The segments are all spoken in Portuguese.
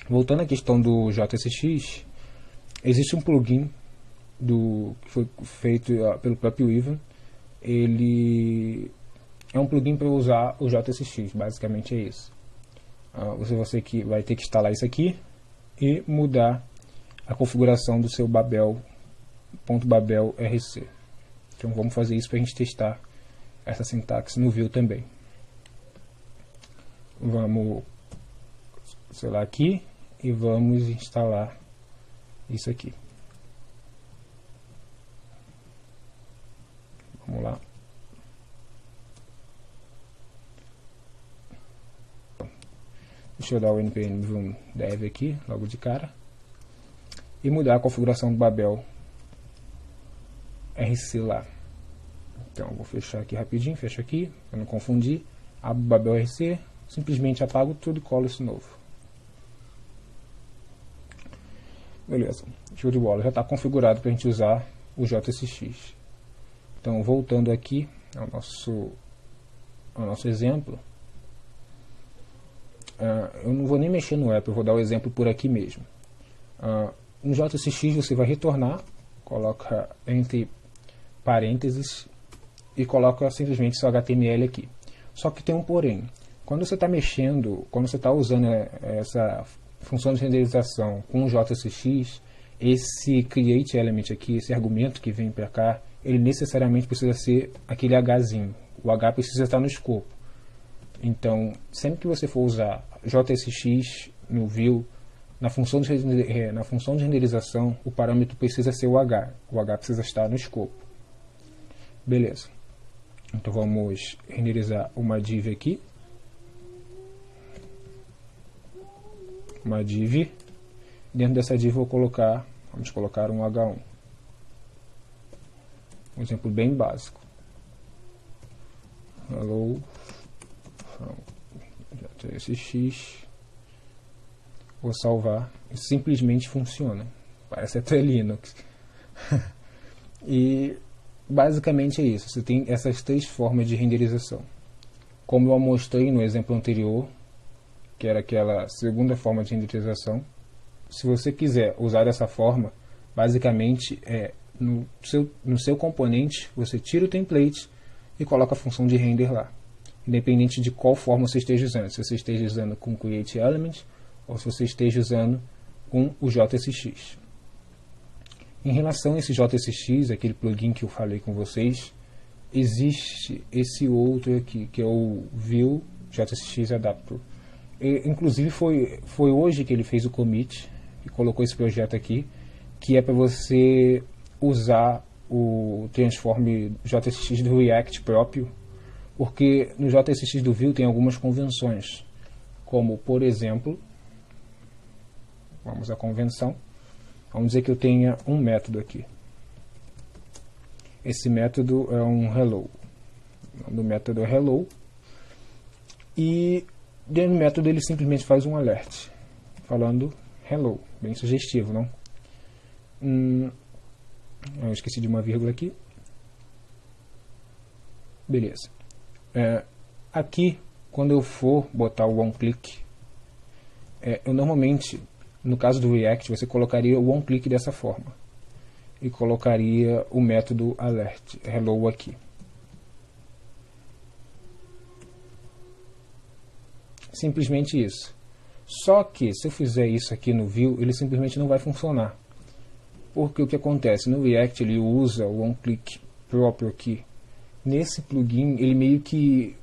Voltando à questão do JSX, existe um plugin que foi feito pelo próprio Ivan. Ele é um plugin para usar o JSX, basicamente é isso. Você que vai ter que instalar isso aqui e mudar a configuração do seu Babel.babel RC. Então vamos fazer isso para a gente testar essa sintaxe no Vue também. Vamos, sei lá, aqui e vamos instalar isso aqui. Vamos lá. Deixa eu dar o npm Vue dev aqui, logo de cara. E mudar a configuração do Babel RC lá. Então, vou fechar aqui rapidinho, fecho aqui, para não confundir. Abro o Babel RC, simplesmente apago tudo e colo isso novo. Beleza, show de bola. Já está configurado para a gente usar o JSX. Então, voltando aqui ao nosso exemplo. Eu não vou nem mexer no app, eu vou dar o exemplo por aqui mesmo. No JSX você vai retornar, coloca entre parênteses e coloca simplesmente seu HTML aqui. Só que tem um porém. Quando você está mexendo, quando você está usando essa função de renderização com o JSX, esse create element aqui, esse argumento que vem para cá, ele necessariamente precisa ser aquele Hzinho. O H precisa estar no escopo. Então, sempre que você for usar JSX no Vue, na função de renderização, o parâmetro precisa ser o H. O H precisa estar no escopo. Beleza. Então vamos renderizar uma div aqui. Uma div. Dentro dessa div vamos colocar um H1. Um exemplo bem básico. Hello JSX. Vou salvar. Isso simplesmente funciona. Parece até Linux. E basicamente é isso. Você tem essas três formas de renderização. Como eu mostrei no exemplo anterior, que era aquela segunda forma de renderização. Se você quiser usar dessa forma, basicamente no seu componente, você tira o template e coloca a função de render lá. Independente de qual forma você esteja usando. Se você esteja usando com Create Element ou se você esteja usando com o JSX. Em relação a esse JSX, aquele plugin que eu falei com vocês, existe esse outro aqui, que é o Vue JSX Adapter. Inclusive foi hoje que ele fez o commit e colocou esse projeto aqui, que é para você usar o transform JSX do React próprio, porque no JSX do Vue tem algumas convenções, como por exemplo, vamos à convenção, vamos dizer que eu tenha um método aqui. Esse método é um hello. O nome do método é hello. E dentro do método ele simplesmente faz um alert, falando hello. Bem sugestivo, não? Eu esqueci de uma vírgula aqui. Beleza. Aqui, quando eu for botar o onClick, eu normalmente, no caso do React, você colocaria o onClick dessa forma. E colocaria o método alert, hello aqui. Simplesmente isso. Só que se eu fizer isso aqui no Vue, ele simplesmente não vai funcionar. Porque o que acontece? No React ele usa o onClick próprio aqui. Nesse plugin ele meio que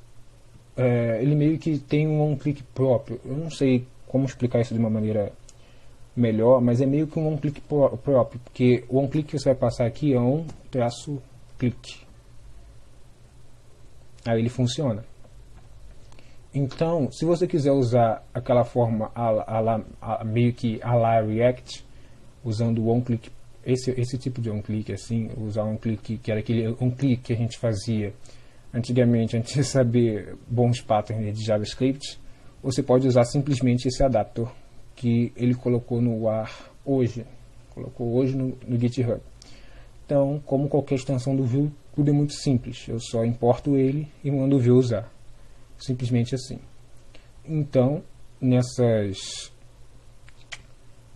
tem um onClick próprio. Eu não sei como explicar isso de uma maneira melhor, mas é meio que um onClick próprio, porque o onClick que você vai passar aqui é -click. Aí ele funciona. Então, se você quiser usar aquela forma meio que a la React, usando o onClick, esse tipo de onClick, assim, usar um onClick, que era aquele onClick que a gente fazia antigamente, antes de saber bons patterns de JavaScript, você pode usar simplesmente esse adapter que ele colocou no ar hoje, no GitHub. Então, como qualquer extensão do Vue, tudo é muito simples. Eu só importo ele e mando o Vue usar. Simplesmente assim. Então, nessas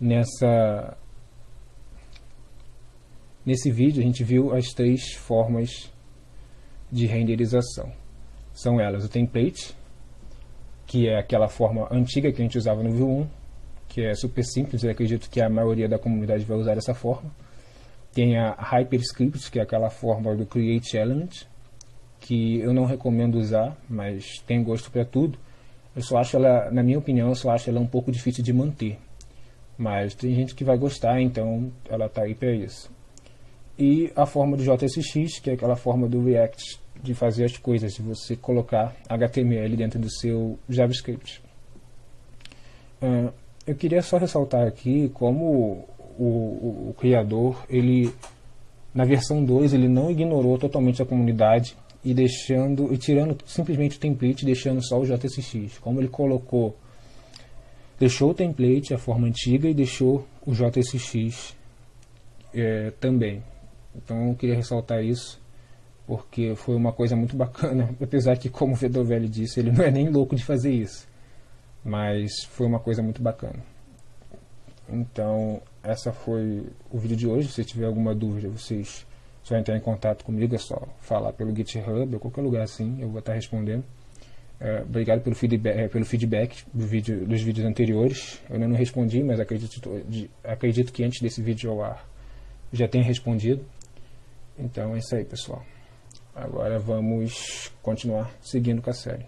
Nesse vídeo a gente viu as 3 formas de renderização. São elas o template, que é aquela forma antiga que a gente usava no Vue 1, que é super simples, eu acredito que a maioria da comunidade vai usar essa forma. Tem a HyperScript, que é aquela forma do Create Element, que eu não recomendo usar, mas tem gosto para tudo. Eu só acho ela, na minha opinião, eu só acho ela um pouco difícil de manter. Mas tem gente que vai gostar, então ela está aí para isso. E a forma do JSX, que é aquela forma do React de fazer as coisas, de você colocar HTML dentro do seu JavaScript. Eu queria só ressaltar aqui como o criador, ele, na versão 2, ele não ignorou totalmente a comunidade e tirando simplesmente o template, deixando só o JSX. Como ele deixou o template, a forma antiga, e deixou o JSX também. Então eu queria ressaltar isso, porque foi uma coisa muito bacana, apesar que, como o Vedovelli disse, ele não é nem louco de fazer isso, mas foi uma coisa muito bacana. Então, essa foi o vídeo de hoje. Se tiver alguma dúvida, vocês só entrar em contato comigo, é só falar pelo GitHub ou qualquer lugar assim, eu vou estar respondendo. Obrigado pelo feedback dos vídeos anteriores. Eu ainda não respondi, mas acredito que antes desse vídeo ao ar já tenha respondido. Então é isso aí, pessoal. Agora vamos continuar seguindo com a série.